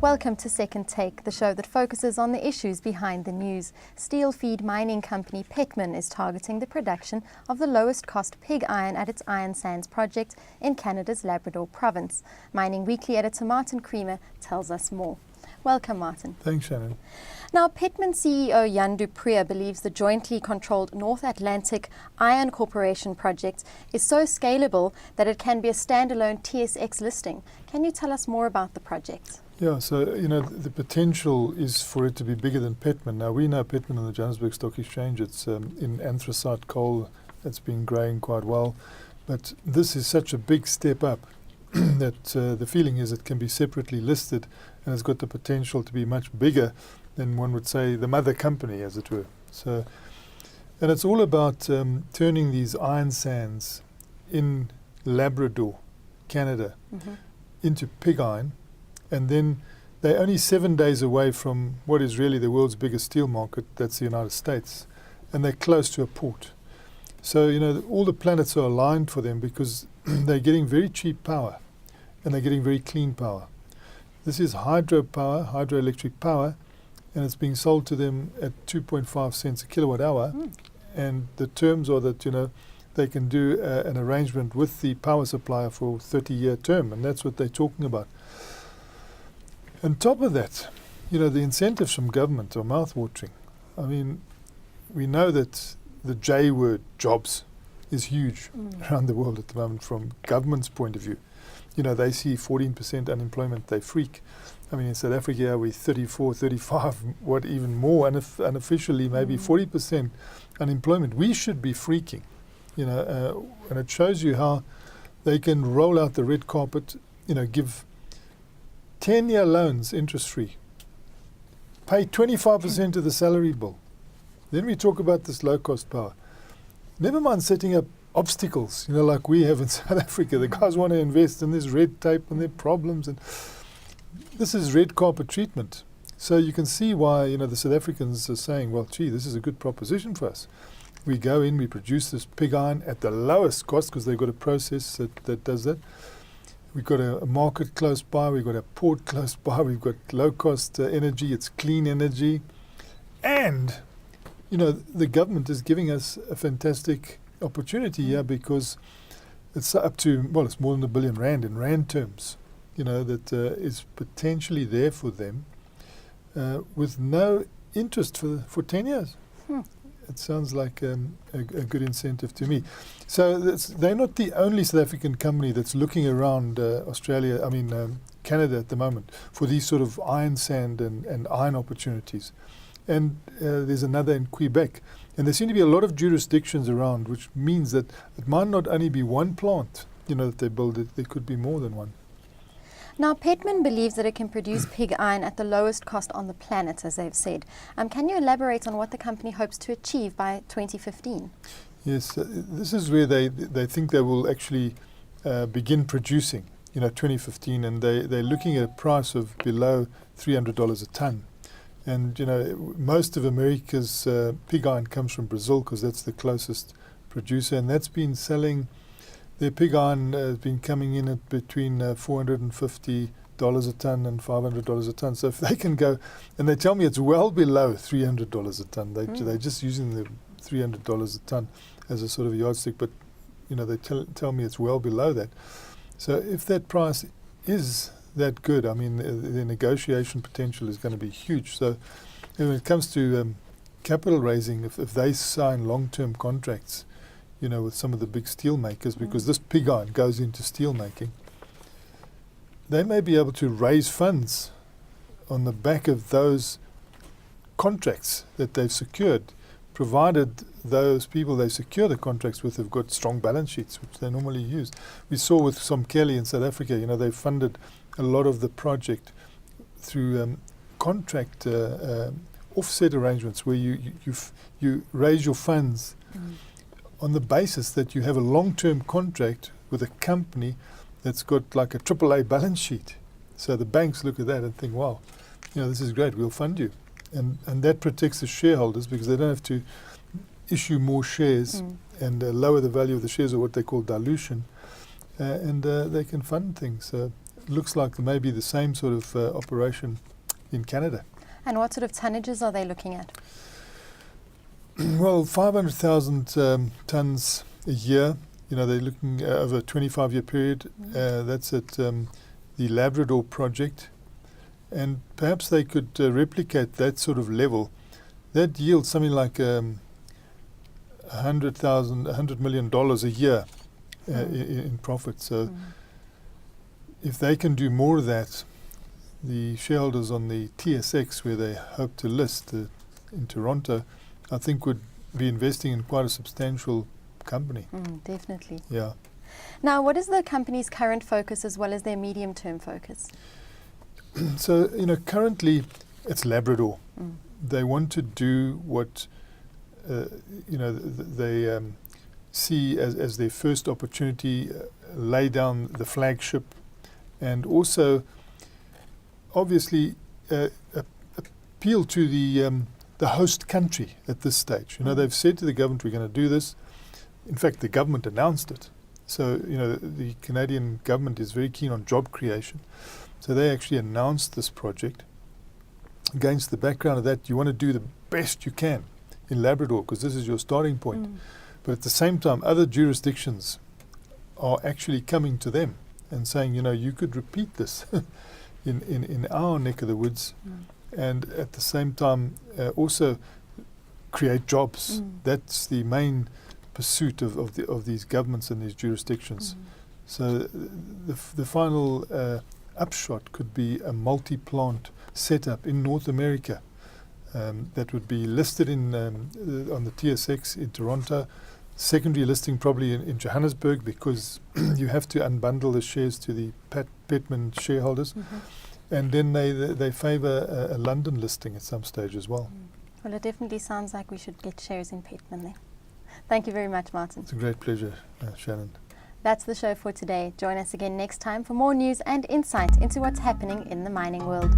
Welcome to Second Take, the show that focuses on the issues behind the news. Steel feed mining company Petmin is targeting the production of the lowest cost pig iron at its iron sands project in Canada's Labrador province. Mining Weekly editor Martin Creamer tells us more. Welcome, Martin. Thanks, Shannon. Now, Petmin CEO Jan du Preez believes the jointly controlled North Atlantic Iron Corporation project is so scalable that it can be a standalone TSX listing. Can you tell us more about the project? Yeah, so, the potential is for it to be bigger than Petmin. Now, we know Petmin on the Johannesburg Stock Exchange. It's in anthracite coal. It's been growing quite well. But this is such a big step up that the feeling is it can be separately listed, and it's got the potential to be much bigger than one would say the mother company, as it were. So, and it's all about turning these iron sands in Labrador, Canada, into pig iron. And then they're only 7 days away from what is really the world's biggest steel market, that's the United States. And they're close to a port. So, all the planets are aligned for them because they're getting very cheap power and they're getting very clean power. This is hydropower, hydroelectric power, and it's being sold to them at 2.5 cents a kilowatt hour. And the terms are that, they can do an arrangement with the power supplier for a 30-year term, and that's what they're talking about. On top of that, the incentives from government are mouth-watering. I mean, we know that the J word, jobs, is huge around the world at the moment from government's point of view. They see 14% unemployment, they freak. I mean, in South Africa, we're 34, 35, what even more, unofficially maybe 40% unemployment. We should be freaking, and it shows you how they can roll out the red carpet, give 10-year loans interest-free, pay 25% of the salary bill. Then we talk about this low-cost power. Never mind setting up obstacles, like we have in South Africa. The guys want to invest and there's red tape and there are problems. And this is red carpet treatment. So you can see why, the South Africans are saying, well, gee, this is a good proposition for us. We go in, we produce this pig iron at the lowest cost because they've got a process that does that. We've got a market close by, we've got a port close by, we've got low-cost energy, it's clean energy. And, the government is giving us a fantastic opportunity here because it's up to, it's more than R1 billion in rand terms, that is potentially there for them with no interest for 10 years. It sounds like a good incentive to me. So they're not the only South African company that's looking around Canada at the moment for these sort of iron sand and iron opportunities. And there's another in Quebec. And there seem to be a lot of jurisdictions around, which means that it might not only be one plant, that they build it, there could be more than one. Now, Petmin believes that it can produce pig iron at the lowest cost on the planet, as they've said. Can you elaborate on what the company hopes to achieve by 2015? Yes, this is where they think they will actually begin producing, 2015, and they're looking at a price of below $300 a ton. And, most of America's pig iron comes from Brazil because that's the closest producer, and that's been selling. Their pig iron has been coming in at between $450 a ton and $500 a ton. So if they can go, and they tell me it's well below $300 a ton. They're just using the $300 a ton as a sort of yardstick, but they tell me it's well below that. So if that price is that good, I mean, the negotiation potential is going to be huge. So when it comes to capital raising, if they sign long-term contracts, with some of the big steel makers, because this pig iron goes into steel making, they may be able to raise funds on the back of those contracts that they've secured, provided those people they secure the contracts with have got strong balance sheets, which they normally use. We saw with some Kelly in South Africa, they funded a lot of the project through contract offset arrangements where you raise your funds on the basis that you have a long-term contract with a company that's got like a AAA balance sheet. So the banks look at that and think, wow, this is great, we'll fund you. And that protects the shareholders because they don't have to issue more shares and lower the value of the shares, or what they call dilution, and they can fund things. It looks like maybe the same sort of operation in Canada. And what sort of tonnages are they looking at? Well, 500,000 tonnes a year. They're looking over a 25-year period. That's at the Labrador project. And perhaps they could replicate that sort of level. That yields something like $100 million a year in profit. So if they can do more of that, the shareholders on the TSX, where they hope to list in Toronto, I think would be investing in quite a substantial company. Definitely. Yeah. Now, what is the company's current focus as well as their medium-term focus? So, currently it's Labrador. They want to do what, they see as their first opportunity, lay down the flagship, and also, obviously, appeal to the host country at this stage. They've said to the government, we're going to do this. In fact, the government announced it. So, the Canadian government is very keen on job creation. So they actually announced this project. Against the background of that, you want to do the best you can in Labrador, because this is your starting point. But at the same time, other jurisdictions are actually coming to them and saying, you could repeat this in our neck of the woods, and at the same time also create jobs. That's the main pursuit of these governments and these jurisdictions. So the final upshot could be a multi-plant setup in North America that would be listed on the TSX in Toronto, secondary listing probably in Johannesburg, because you have to unbundle the shares to the Petmin shareholders, and then they favour a London listing at some stage as well. Well, it definitely sounds like we should get shares in Petmin there. Thank you very much, Martin. It's a great pleasure, Shannon. That's the show for today. Join us again next time for more news and insight into what's happening in the mining world.